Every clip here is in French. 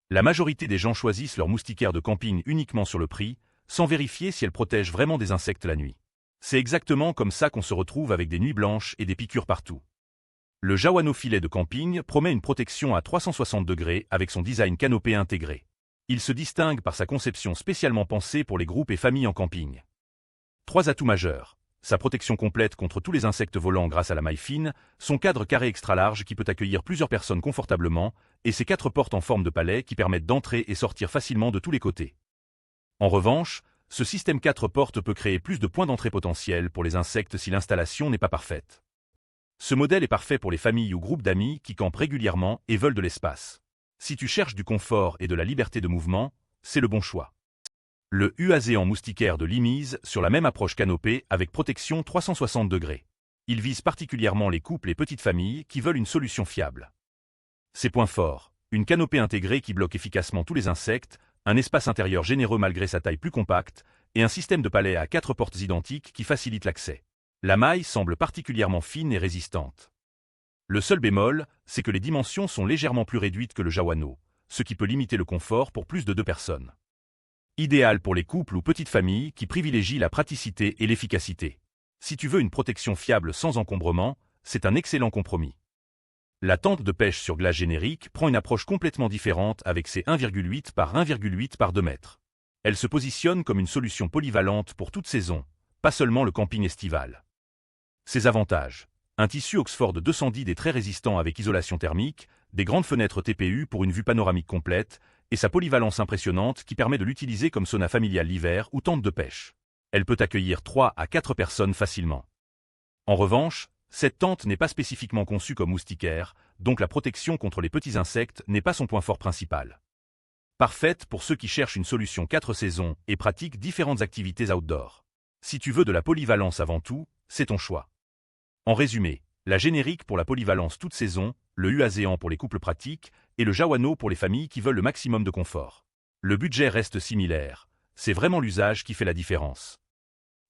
La majorité des gens choisissent leur moustiquaire de camping uniquement sur le prix, sans vérifier si elle protège vraiment des insectes la nuit. C'est exactement comme ça qu'on se retrouve avec des nuits blanches et des piqûres partout. Le Jawano filet de camping promet une protection à 360 degrés avec son design canopé intégré. Il se distingue par sa conception spécialement pensée pour les groupes et familles en camping. 3 atouts majeurs. Sa protection complète contre tous les insectes volants grâce à la maille fine, son cadre carré extra large qui peut accueillir plusieurs personnes confortablement, et ses 4 portes en forme de palais qui permettent d'entrer et sortir facilement de tous les côtés. En revanche, ce système 4 portes peut créer plus de points d'entrée potentiels pour les insectes si l'installation n'est pas parfaite. Ce modèle est parfait pour les familles ou groupes d'amis qui campent régulièrement et veulent de l'espace. Si tu cherches du confort et de la liberté de mouvement, c'est le bon choix. Le UAZéan moustiquaire de Limise sur la même approche canopée avec protection 360 degrés. Il vise particulièrement les couples et petites familles qui veulent une solution fiable. Ses points forts, une canopée intégrée qui bloque efficacement tous les insectes, un espace intérieur généreux malgré sa taille plus compacte, et un système de palais à 4 portes identiques qui facilite l'accès. La maille semble particulièrement fine et résistante. Le seul bémol, c'est que les dimensions sont légèrement plus réduites que le Jawano, ce qui peut limiter le confort pour plus de 2 personnes. Idéal pour les couples ou petites familles qui privilégient la praticité et l'efficacité. Si tu veux une protection fiable sans encombrement, c'est un excellent compromis. La tente de pêche sur glace générique prend une approche complètement différente avec ses 1,8 par 1,8 par 2 mètres. Elle se positionne comme une solution polyvalente pour toute saison, pas seulement le camping estival. Ses avantages. Un tissu Oxford 210 est très résistant avec isolation thermique, des grandes fenêtres TPU pour une vue panoramique complète, et sa polyvalence impressionnante qui permet de l'utiliser comme sauna familial l'hiver ou tente de pêche. Elle peut accueillir 3 à 4 personnes facilement. En revanche, cette tente n'est pas spécifiquement conçue comme moustiquaire, donc la protection contre les petits insectes n'est pas son point fort principal. Parfaite pour ceux qui cherchent une solution 4 saisons et pratiquent différentes activités outdoor. Si tu veux de la polyvalence avant tout, c'est ton choix. En résumé, la générique pour la polyvalence toute saison, le UAZéan pour les couples pratiques et le Jawano pour les familles qui veulent le maximum de confort. Le budget reste similaire, c'est vraiment l'usage qui fait la différence.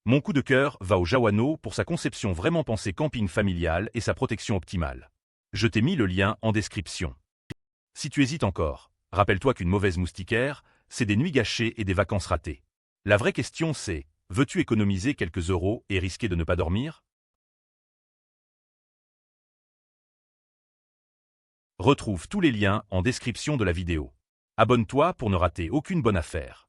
Mon coup de cœur va au Jawano pour sa conception vraiment pensée camping familial et sa protection optimale. Je t'ai mis le lien en description. Si tu hésites encore, rappelle-toi qu'une mauvaise moustiquaire, c'est des nuits gâchées et des vacances ratées. La vraie question c'est, veux-tu économiser quelques euros et risquer de ne pas dormir ? Retrouve tous les liens en description de la vidéo. Abonne-toi pour ne rater aucune bonne affaire.